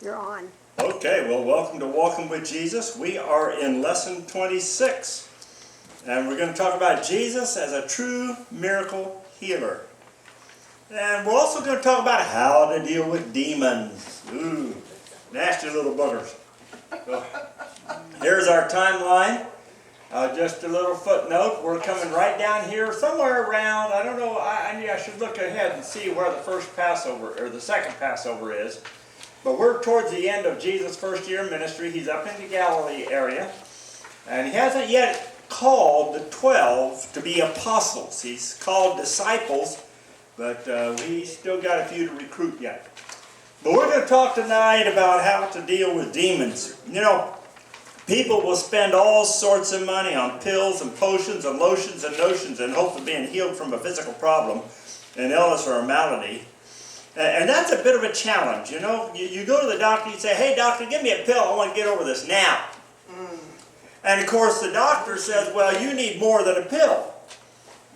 You're on. Okay, well, welcome to Walking with Jesus. We are in lesson 26, and we're going to talk about Jesus as a true miracle healer. And we're also going to talk about how to deal with demons. Ooh, nasty little buggers. So, here's our timeline. Just a little footnote. We're coming right down here, somewhere around, I don't know, I should look ahead and see where the first Passover, or the second Passover is. But we're towards the end of Jesus' first year of ministry. He's up in the Galilee area. And he hasn't yet called the 12 to be apostles. He's called disciples, but he's still got a few to recruit yet. But we're going to talk tonight about how to deal with demons. You know, people will spend all sorts of money on pills and potions and lotions and notions in hopes of being healed from a physical problem, an illness or a malady. And that's a bit of a challenge, you know. You go to the doctor, you say, hey doctor, give me a pill, I want to get over this now. And of course the doctor says, well, you need more than a pill.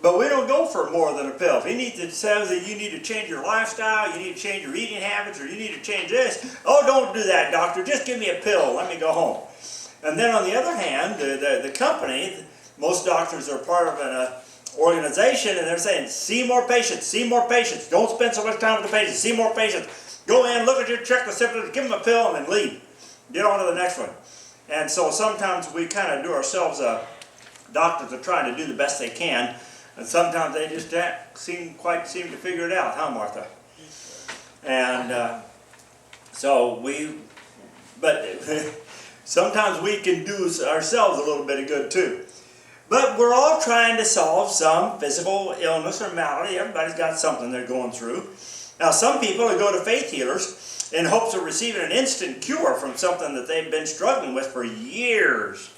But we don't go for more than a pill. If he says that you need to change your lifestyle, you need to change your eating habits, or you need to change this, oh, don't do that, doctor, just give me a pill, let me go home. And then on the other hand, the company, most doctors are part of an organization, and they're saying, see more patients, don't spend so much time with the patients, see more patients, go in, look at your check the symptoms, give them a pill, and then leave. Get on to the next one. And so sometimes we kind of do ourselves, doctors are trying to do the best they can, and sometimes they just don't seem to figure it out, huh, Martha? And sometimes we can do ourselves a little bit of good too. But we're all trying to solve some physical illness or malady. Everybody's got something they're going through. Now, some people go to faith healers in hopes of receiving an instant cure from something that they've been struggling with for years.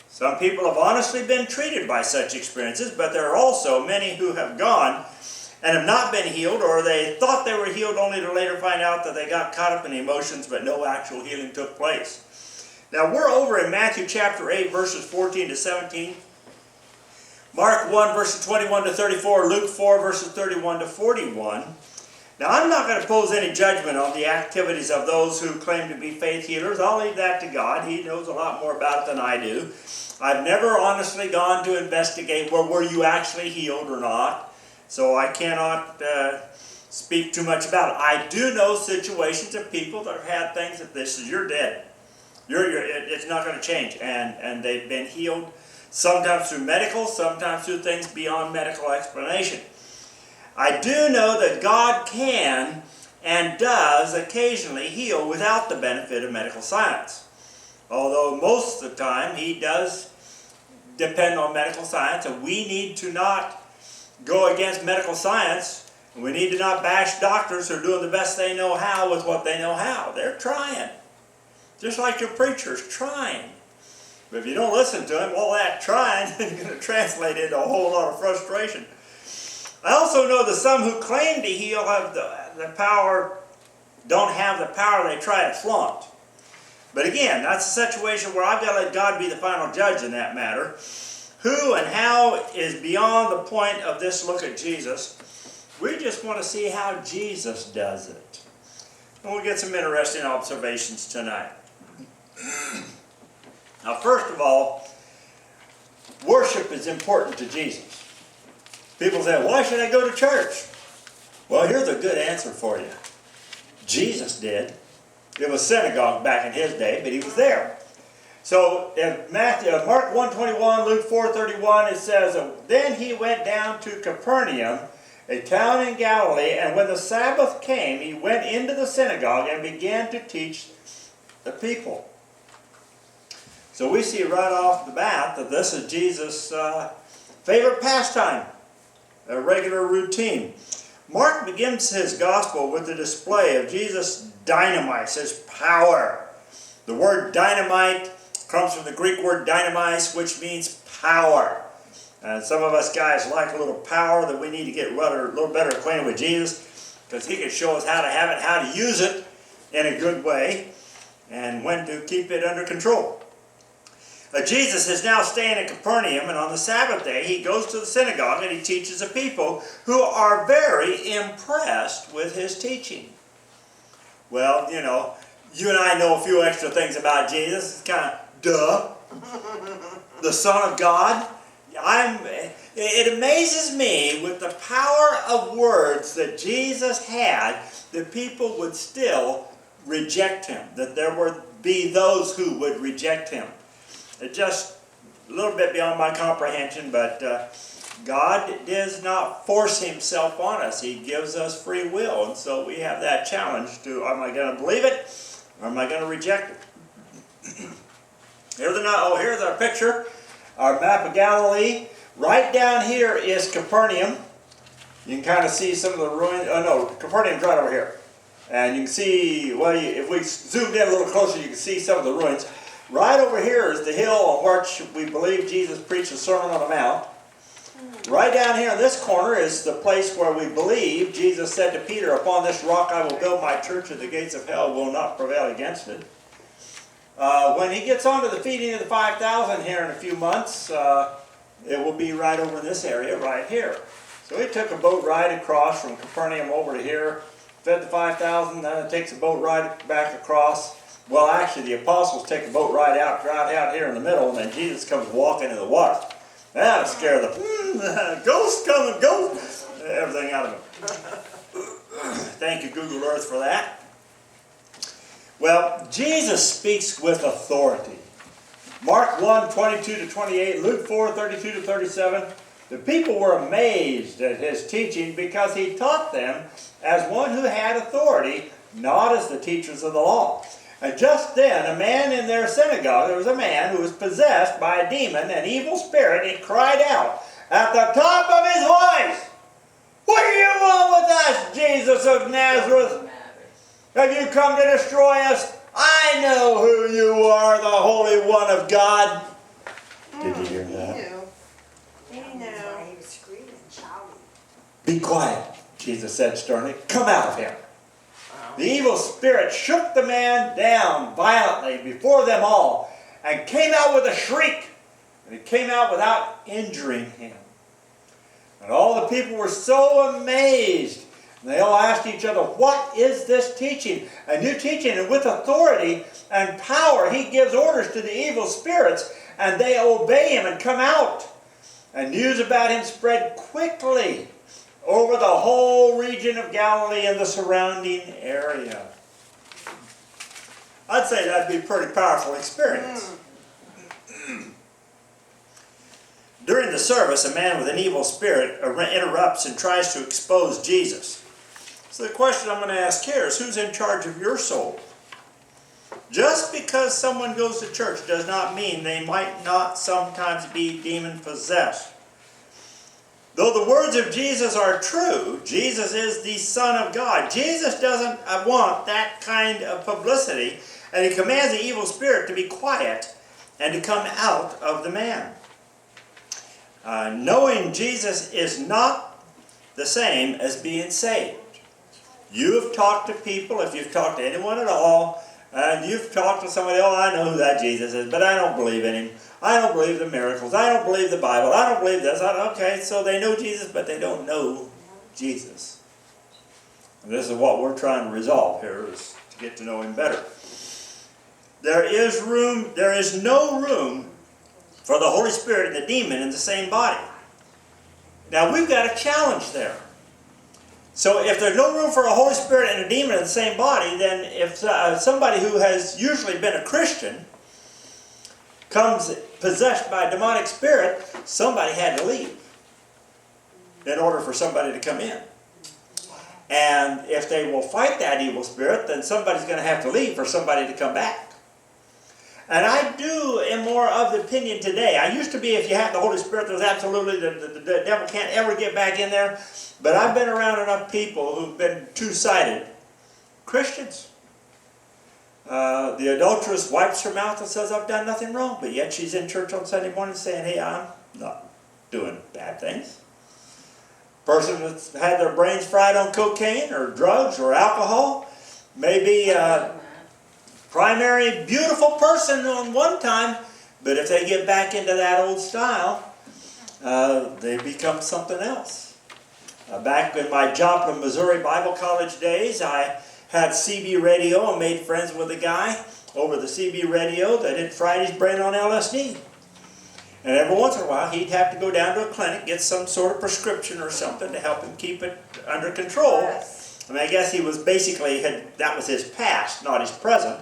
Some people have honestly been treated by such experiences, but there are also many who have gone and have not been healed, or they thought they were healed only to later find out that they got caught up in emotions, but no actual healing took place. Now, we're over in Matthew chapter 8, verses 14 to 17. Mark 1, verses 21 to 34, Luke 4, verses 31 to 41. Now, I'm not going to pose any judgment on the activities of those who claim to be faith healers. I'll leave that to God. He knows a lot more about it than I do. I've never honestly gone to investigate, well, were you actually healed or not? So I cannot speak too much about it. I do know situations of people that have had things that this is, you're dead. It's not going to change. And they've been healed. Sometimes through medical, sometimes through things beyond medical explanation. I do know that God can and does occasionally heal without the benefit of medical science. Although most of the time He does depend on medical science, and we need to not go against medical science. We need to not bash doctors who are doing the best they know how with what they know how. They're trying. Just like your preacher's trying. But if you don't listen to him, all that trying is going to translate into a whole lot of frustration. I also know that some who claim to heal have the power, don't have the power they try to flaunt. But again, that's a situation where I've got to let God be the final judge in that matter. Who and how is beyond the point of this look at Jesus. We just want to see how Jesus does it. And we'll get some interesting observations tonight. Now, first of all, worship is important to Jesus. People say, why should I go to church? Well, here's a good answer for you. Jesus did. It was synagogue back in His day, but He was there. So in Mark 1:21, Luke 4:31, it says, then He went down to Capernaum, a town in Galilee, and when the Sabbath came, He went into the synagogue and began to teach the people. So we see right off the bat that this is Jesus' favorite pastime, a regular routine. Mark begins his gospel with the display of Jesus' dynamite, His power. The word dynamite comes from the Greek word dynamis, which means power. And some of us guys like a little power, that we need to get a little better acquainted with Jesus, because He can show us how to have it, how to use it in a good way, and when to keep it under control. Jesus is now staying at Capernaum, and on the Sabbath day He goes to the synagogue and He teaches the people, who are very impressed with His teaching. Well, you know, You and I know a few extra things about Jesus. It's kind of duh. The Son of God. It amazes me with the power of words that Jesus had that people would still reject him, that there would be those who would reject him. It's just a little bit beyond my comprehension, but God does not force himself on us. He gives us free will, and so we have that challenge to, am I going to believe it or am I going to reject it? Here's our picture, our map of Galilee. Right down here is Capernaum. You can kind of see some of the ruins. Oh no, Capernaum's right over here. And you can see, well, if we zoomed in a little closer, you can see some of the ruins. Right over here is the hill on which we believe Jesus preached the Sermon on the Mount. Right down here in this corner is the place where we believe Jesus said to Peter, "Upon this rock I will build my church, and the gates of hell will not prevail against it." When he gets on to the feeding of the 5,000 here in a few months, it will be right over in this area right here. So he took a boat ride across from Capernaum over to here, fed the 5,000, then it takes a boat ride back across. Well, actually, the apostles take a boat ride out here in the middle, and then Jesus comes walking in the water. That'll scare the ghost coming, ghost, everything out of him. Thank you, Google Earth, for that. Well, Jesus speaks with authority. Mark 1:22-28, Luke 4:32-37. The people were amazed at his teaching because he taught them as one who had authority, not as the teachers of the law. And just then, a man in their synagogue, there was a man who was possessed by a demon, an evil spirit. He cried out at the top of his voice, "What do you want with us, Jesus of Nazareth? Have you come to destroy us? I know who you are, the Holy One of God." Did you hear that? He knew. He was screaming, shouting. "Be quiet," Jesus said sternly. "Come out of him." The evil spirit shook the man down violently before them all and came out with a shriek. And it came out without injuring him. And all the people were so amazed. And they all asked each other, "What is this teaching? A new teaching, and with authority and power he gives orders to the evil spirits, and they obey him and come out." And news about him spread quickly over the whole region of Galilee and the surrounding area. I'd say that'd be a pretty powerful experience. During the service, a man with an evil spirit interrupts and tries to expose Jesus. So the question I'm going to ask here is, who's in charge of your soul? Just because someone goes to church does not mean they might not sometimes be demon-possessed. Though the words of Jesus are true, Jesus is the Son of God. Jesus doesn't want that kind of publicity, and he commands the evil spirit to be quiet and to come out of the man. Knowing Jesus is not the same as being saved. You have talked to people, if you've talked to anyone at all, and you've talked to somebody, "Oh, I know who that Jesus is, but I don't believe in him. I don't believe the miracles. I don't believe the Bible. I don't believe this." Okay, so they know Jesus, but they don't know Jesus. And this is what we're trying to resolve here, is to get to know him better. There is no room for the Holy Spirit and the demon in the same body. Now, we've got a challenge there. So if there's no room for a Holy Spirit and a demon in the same body, then if somebody who has usually been a Christian comes possessed by a demonic spirit, somebody had to leave in order for somebody to come in. And if they will fight that evil spirit, then somebody's going to have to leave for somebody to come back. And I am more of the opinion today. I used to be, if you have the Holy Spirit, there's absolutely, the devil can't ever get back in there. But I've been around enough people who've been two-sided. Christians. The adulteress wipes her mouth and says, "I've done nothing wrong." But yet she's in church on Sunday morning saying, "Hey, I'm not doing bad things." Person that's had their brains fried on cocaine or drugs or alcohol, maybe primary beautiful person on one time, but if they get back into that old style, they become something else. Back in my Joplin, Missouri Bible College days, I had CB radio and made friends with a guy over the CB radio that had fried his brain on LSD. And every once in a while, he'd have to go down to a clinic, get some sort of prescription or something to help him keep it under control. Yes. I mean, I guess he was basically, that was his past, not his present.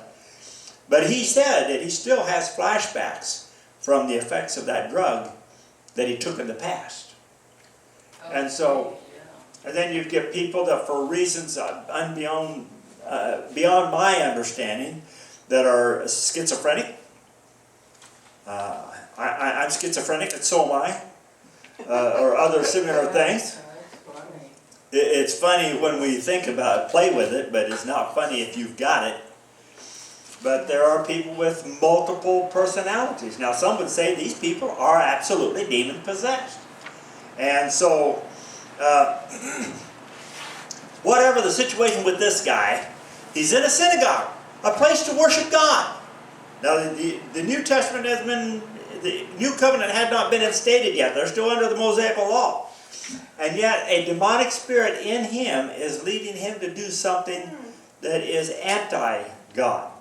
But he said that he still has flashbacks from the effects of that drug that he took in the past. And so, and then you get people that for reasons beyond my understanding that are schizophrenic. I'm schizophrenic, and so am I, or other similar things. It's funny when we think about it, play with it, but it's not funny if you've got it. But there are people with multiple personalities. Now, some would say these people are absolutely demon-possessed. And so, whatever the situation with this guy, he's in a synagogue, a place to worship God. Now, the New Testament has been, the New Covenant had not been instated yet. They're still under the Mosaical law. And yet, a demonic spirit in him is leading him to do something that is anti-God.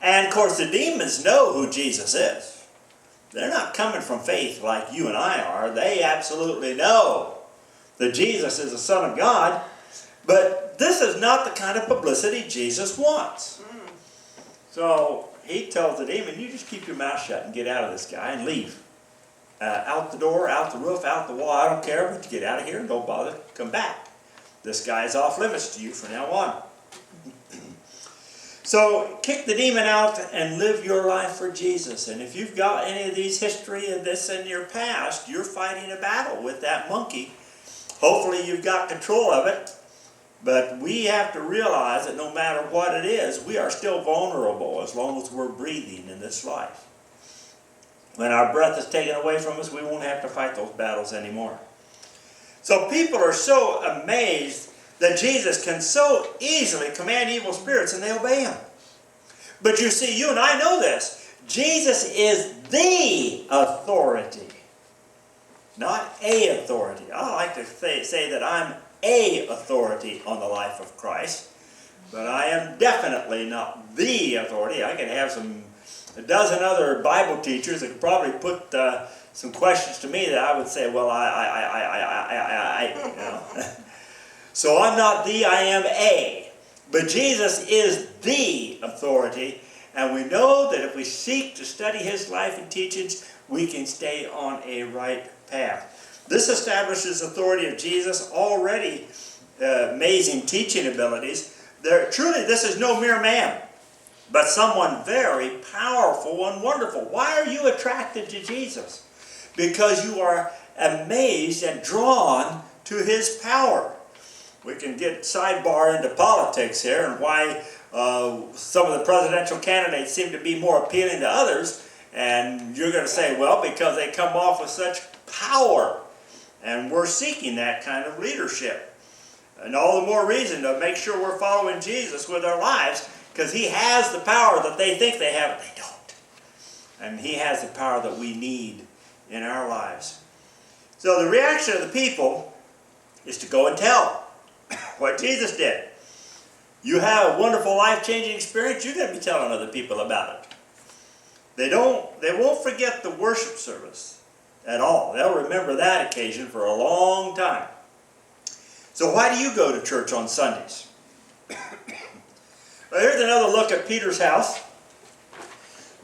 And, of course, the demons know who Jesus is. They're not coming from faith like you and I are. They absolutely know that Jesus is the Son of God. But this is not the kind of publicity Jesus wants. So he tells the demon, you just keep your mouth shut and get out of this guy and leave. Out the door, out the roof, out the wall, I don't care, but you get out of here and don't bother, come back. This guy is off limits to you from now on. So kick the demon out and live your life for Jesus. And if you've got any of these history of this in your past, you're fighting a battle with that monkey. Hopefully you've got control of it. But we have to realize that no matter what it is, we are still vulnerable as long as we're breathing in this life. When our breath is taken away from us, we won't have to fight those battles anymore. So people are so amazed that Jesus can so easily command evil spirits and they obey him. But you see, you and I know this. Jesus is the authority, not a authority. I like to say that I'm a authority on the life of Christ, but I am definitely not the authority. I could have a dozen other Bible teachers that could probably put some questions to me that I would say, well, you know. So I'm not the, I am a. But Jesus is the authority, and we know that if we seek to study his life and teachings, we can stay on a right path. This establishes authority of Jesus, already amazing teaching abilities. Truly, this is no mere man, but someone very powerful and wonderful. Why are you attracted to Jesus? Because you are amazed and drawn to his power. We can get sidebar into politics here and why some of the presidential candidates seem to be more appealing to others. And you're going to say, well, because they come off with such power. And we're seeking that kind of leadership. And all the more reason to make sure we're following Jesus with our lives, because he has the power that they think they have, but they don't. And he has the power that we need in our lives. So the reaction of the people is to go and tell what Jesus did. You have a wonderful life-changing experience, you're going to be telling other people about it. They won't forget the worship service at all. They'll remember that occasion for a long time. So why do you go to church on Sundays? Well, here's another look at Peter's house.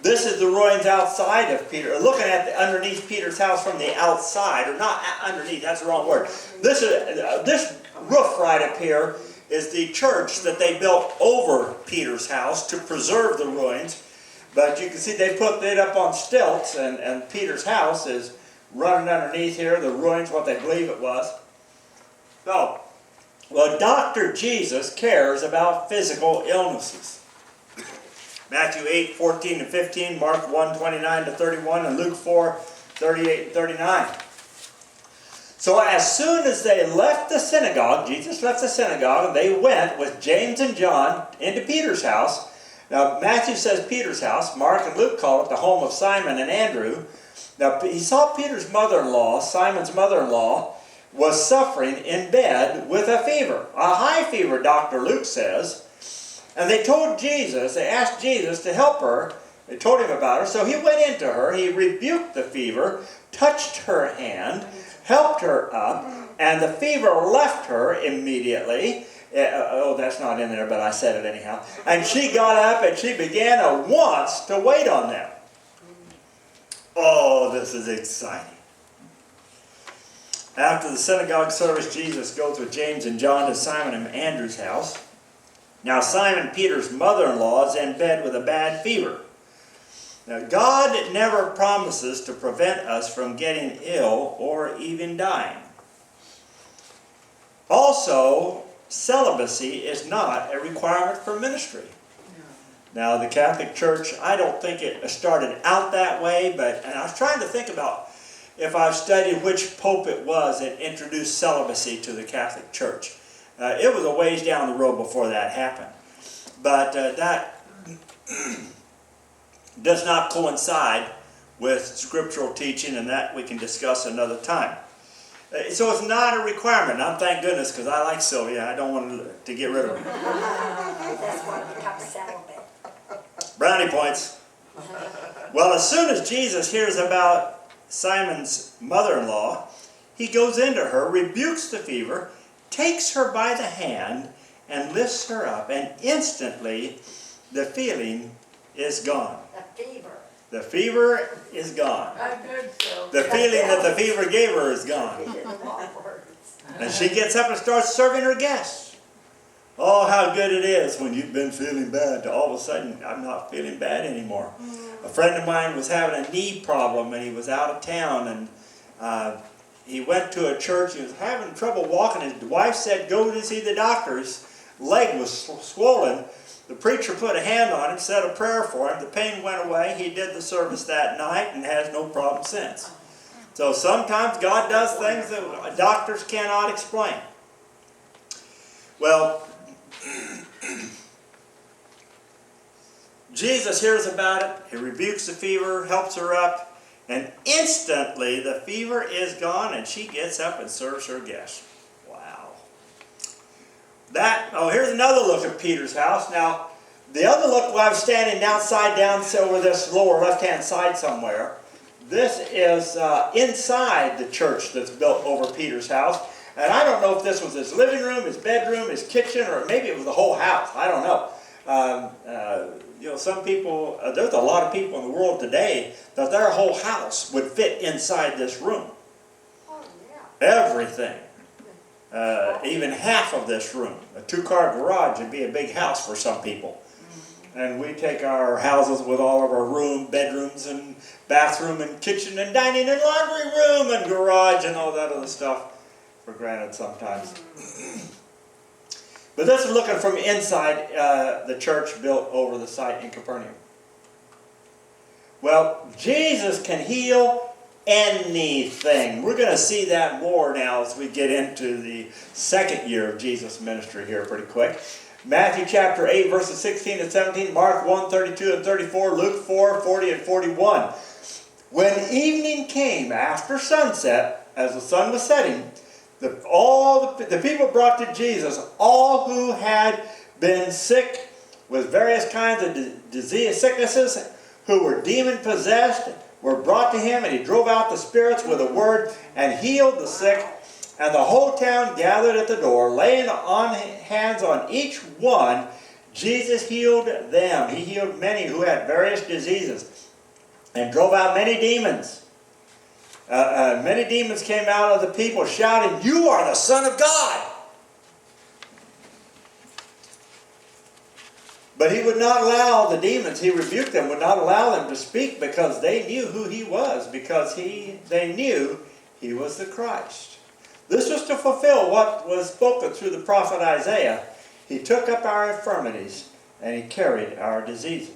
This is the ruins outside of Peter. Looking at underneath Peter's house from the outside, or not underneath, that's the wrong word. This roof right up here is the church that they built over Peter's house to preserve the ruins. But you can see they put it up on stilts, and Peter's house is running underneath here, the ruins, what they believe it was. So, well, Dr. Jesus cares about physical illnesses. Matthew 8:14-15, Mark 1:29-31, and Luke 4:38-39. So as soon as they left the synagogue, Jesus left the synagogue, and they went with James and John into Peter's house. Now, Matthew says Peter's house. Mark and Luke call it the home of Simon and Andrew. Now, he saw Peter's mother-in-law, Simon's mother-in-law, was suffering in bed with a fever, a high fever, Dr. Luke says. And they asked Jesus to help her. They told him about her. So he went into her, he rebuked the fever, touched her hand, helped her up, and the fever left her immediately. Oh, that's not in there, but I said it anyhow. And she got up and she began at once to wait on them. Oh, this is exciting. After the synagogue service, Jesus goes with James and John to Simon and Andrew's house. Now, Simon Peter's mother-in-law is in bed with a bad fever. Now, God never promises to prevent us from getting ill or even dying. Also, celibacy is not a requirement for ministry. Now, the Catholic Church, I don't think it started out that way, and I was trying to think about if I've studied which pope it was that introduced celibacy to the Catholic Church. It was a ways down the road before that happened. But that does not coincide with scriptural teaching, and that we can discuss another time. So it's not a requirement. Thank goodness, because I like Sylvia. I don't want to get rid of her. That's why you become celibate. Brownie points. Well, as soon as Jesus hears about Simon's mother-in-law, he goes into her, rebukes the fever, takes her by the hand, and lifts her up, and instantly the feeling is gone. The fever. The fever is gone. I heard so. The feeling that the fever gave her is gone. And she gets up and starts serving her guests. Oh, how good it is when you've been feeling bad to all of a sudden, I'm not feeling bad anymore. A friend of mine was having a knee problem and he was out of town, and he went to a church. He was having trouble walking. His wife said, go to see the doctor. His leg was swollen. The preacher put a hand on him, said a prayer for him. The pain went away. He did the service that night and has no problem since. So sometimes God does things that doctors cannot explain. Well, Jesus hears about it. He rebukes the fever, helps her up, and instantly the fever is gone and she gets up and serves her guests. Wow. Here's another look at Peter's house. Now, the other look, I was standing outside down over this lower left-hand side somewhere. This is inside the church that's built over Peter's house. And I don't know if this was his living room, his bedroom, his kitchen, or maybe it was the whole house. I don't know. Some people, there's a lot of people in the world today that their whole house would fit inside this room. Oh, yeah. Everything. Even half of this room. A 2-car garage would be a big house for some people. And we take our houses with all of our bedrooms and bathroom and kitchen and dining and laundry room and garage and all that other stuff for granted sometimes. But this is looking from inside the church built over the site in Capernaum. Well, Jesus can heal anything. We're going to see that more now as we get into the second year of Jesus' ministry here pretty quick. Matthew chapter 8, verses 16 and 17, Mark 1, 32 and 34, Luke 4, 40 and 41. When evening came after sunset, as the sun was setting, the people brought to Jesus all who had been sick with various kinds of sicknesses, who were demon-possessed, were brought to him, and he drove out the spirits with a word and healed the sick. And the whole town gathered at the door, laying on hands on each one. Jesus healed them. He healed many who had various diseases and drove out many demons. Many demons came out of the people shouting, "You are the Son of God!" But he would not allow the demons, he rebuked them, would not allow them to speak because they knew who he was, because they knew he was the Christ. This was to fulfill what was spoken through the prophet Isaiah. He took up our infirmities and he carried our diseases.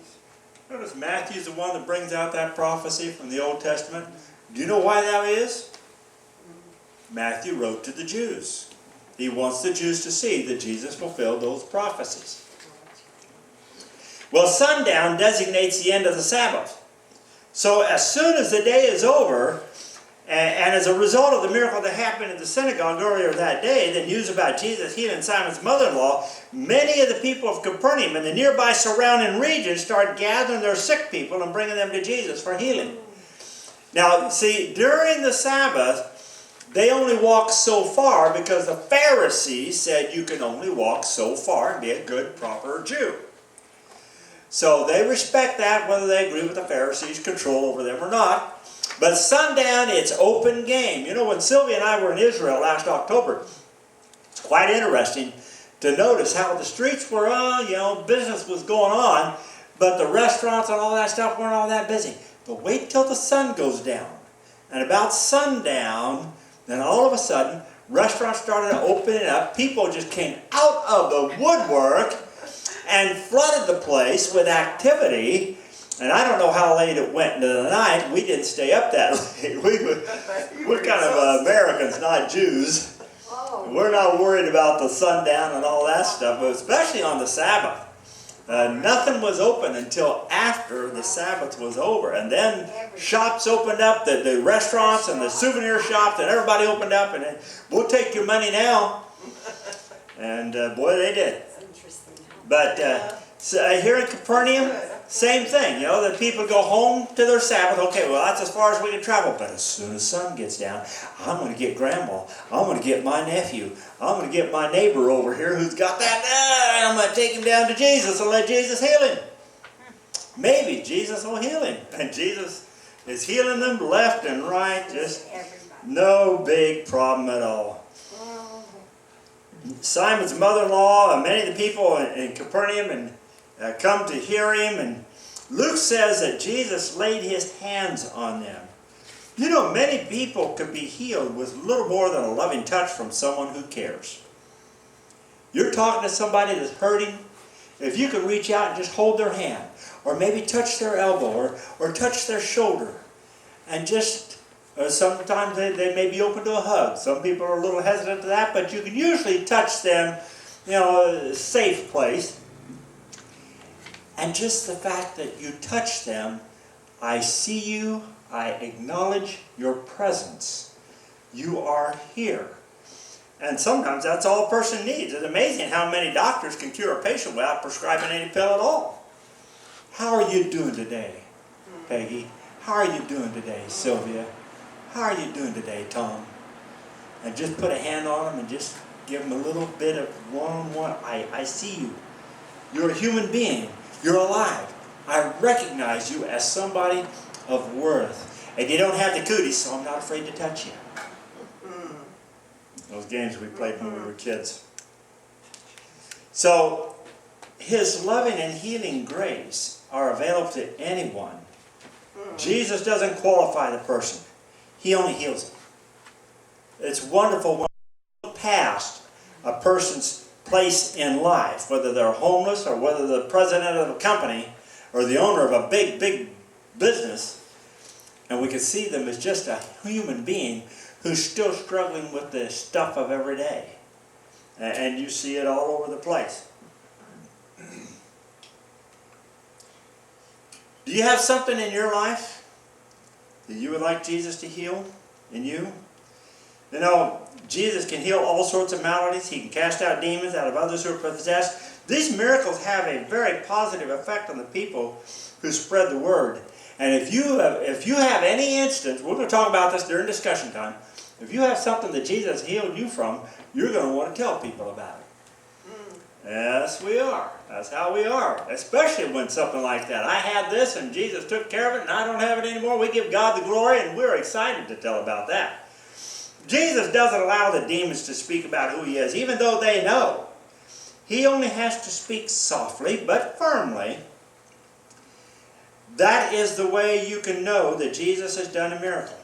Notice Matthew's the one that brings out that prophecy from the Old Testament. Do you know why that is? Matthew wrote to the Jews. He wants the Jews to see that Jesus fulfilled those prophecies. Well, sundown designates the end of the Sabbath. So as soon as the day is over, And as a result of the miracle that happened in the synagogue earlier that day, the news about Jesus healing Simon's mother-in-law, many of the people of Capernaum and the nearby surrounding regions started gathering their sick people and bringing them to Jesus for healing. Now, see, during the Sabbath, they only walked so far because the Pharisees said you can only walk so far and be a good, proper Jew. So they respect that, whether they agree with the Pharisees' control over them or not. But sundown, it's open game. You know, when Sylvia and I were in Israel last October, it's quite interesting to notice how the streets were on, business was going on, but the restaurants and all that stuff weren't all that busy. But wait till the sun goes down. And about sundown, then all of a sudden, restaurants started opening up. People just came out of the woodwork and flooded the place with activity. And I don't know how late it went into the night. We didn't stay up that late. We're kind of Americans, not Jews. Oh. We're not worried about the sundown and all that stuff, but especially on the Sabbath. Nothing was open until after the Sabbath was over. And then shops opened up, the restaurants and the souvenir shops, and everybody opened up, and then, we'll take your money now. And boy, they did. But here in Capernaum, same thing. The people go home to their Sabbath. Okay, well, that's as far as we can travel. But as soon as the sun gets down, I'm going to get grandma. I'm going to get my nephew. I'm going to get my neighbor over here who's got that. I'm going to take him down to Jesus and let Jesus heal him. Maybe Jesus will heal him. And Jesus is healing them left and right. Just no big problem at all. Simon's mother-in-law and many of the people in Capernaum and come to hear him, and Luke says that Jesus laid his hands on them. Many people could be healed with little more than a loving touch from someone who cares. You're talking to somebody that's hurting. If you could reach out and just hold their hand, or maybe touch their elbow, or touch their shoulder, and just sometimes they may be open to a hug. Some people are a little hesitant to that, but you can usually touch them, a safe place. And just the fact that you touch them, I see you, I acknowledge your presence. You are here. And sometimes that's all a person needs. It's amazing how many doctors can cure a patient without prescribing any pill at all. How are you doing today, Peggy? How are you doing today, Sylvia? How are you doing today, Tom? And just put a hand on them and just give them a little bit of one-on-one. I see you. You're a human being. You're alive. I recognize you as somebody of worth. And you don't have the cooties, so I'm not afraid to touch you. Those games we played when we were kids. So, his loving and healing grace are available to anyone. Jesus doesn't qualify the person. He only heals them. It's wonderful when you look past a person's place in life, whether they're homeless or whether they're the president of a company or the owner of a big, big business, and we can see them as just a human being who's still struggling with the stuff of every day. And you see it all over the place. Do you have something in your life that you would like Jesus to heal in you? Jesus can heal all sorts of maladies. He can cast out demons out of others who are possessed. These miracles have a very positive effect on the people who spread the word. And if you have any instance, we're going to talk about this during discussion time, if you have something that Jesus healed you from, you're going to want to tell people about it. Yes, we are. That's how we are. Especially when something like that. I had this and Jesus took care of it and I don't have it anymore. We give God the glory and we're excited to tell about that. Jesus doesn't allow the demons to speak about who he is, even though they know. He only has to speak softly but firmly. That is the way you can know that Jesus has done a miracle.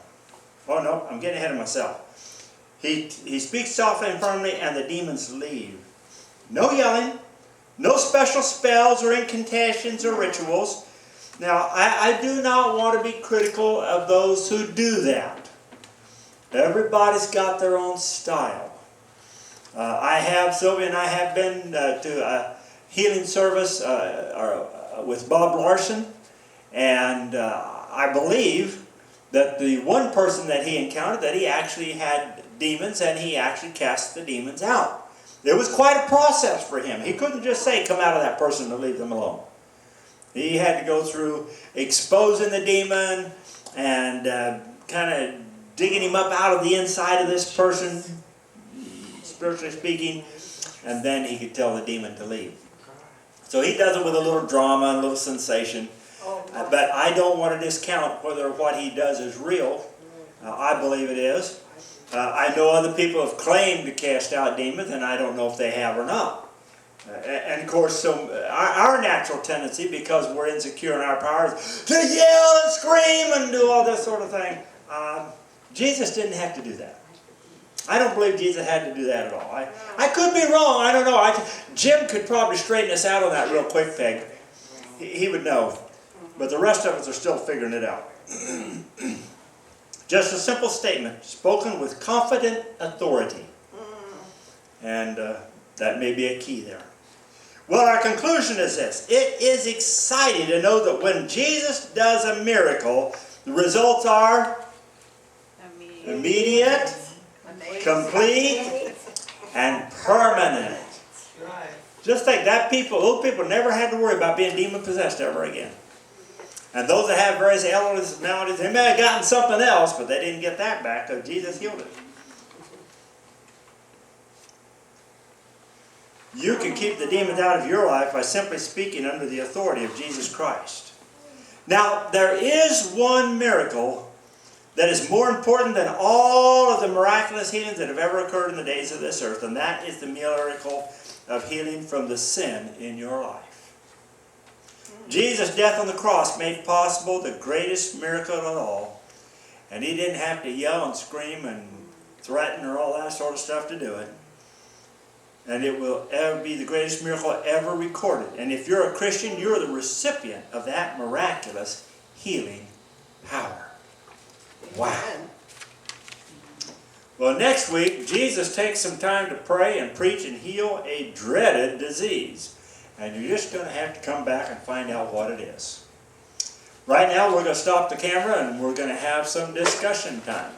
Oh no, I'm getting ahead of myself. He speaks softly and firmly and the demons leave. No yelling, no special spells or incantations or rituals. Now, I do not want to be critical of those who do that. Everybody's got their own style. Sylvia and I have been to a healing service with Bob Larson, and I believe that the one person that he encountered, that he actually had demons and he actually cast the demons out. It was quite a process for him. He couldn't just say, come out of that person and leave them alone. He had to go through exposing the demon and kind of digging him up out of the inside of this person, spiritually speaking, and then he could tell the demon to leave. So he does it with a little drama and a little sensation. But I don't want to discount whether what he does is real. I believe it is. I know other people have claimed to cast out demons, and I don't know if they have or not. And of course, so our natural tendency, because we're insecure in our powers, to yell and scream and do all this sort of thing. Jesus didn't have to do that. I don't believe Jesus had to do that at all. I could be wrong. I don't know. Jim could probably straighten us out on that real quick, Peg. He would know. But the rest of us are still figuring it out. Just a simple statement, spoken with confident authority. And that may be a key there. Well, our conclusion is this. It is exciting to know that when Jesus does a miracle, the results are immediate, complete, and permanent. Just think that those people never had to worry about being demon-possessed ever again. And those that have various illnesses, maladies, they may have gotten something else, but they didn't get that back because Jesus healed it. You can keep the demons out of your life by simply speaking under the authority of Jesus Christ. Now, there is one miracle that is more important than all of the miraculous healings that have ever occurred in the days of this earth, and that is the miracle of healing from the sin in your life. Jesus' death on the cross made possible the greatest miracle of all, and he didn't have to yell and scream and threaten or all that sort of stuff to do it. And it will ever be the greatest miracle ever recorded. And if you're a Christian, you're the recipient of that miraculous healing power. Wow. Well, next week, Jesus takes some time to pray and preach and heal a dreaded disease. And you're just going to have to come back and find out what it is. Right now, we're going to stop the camera and we're going to have some discussion time.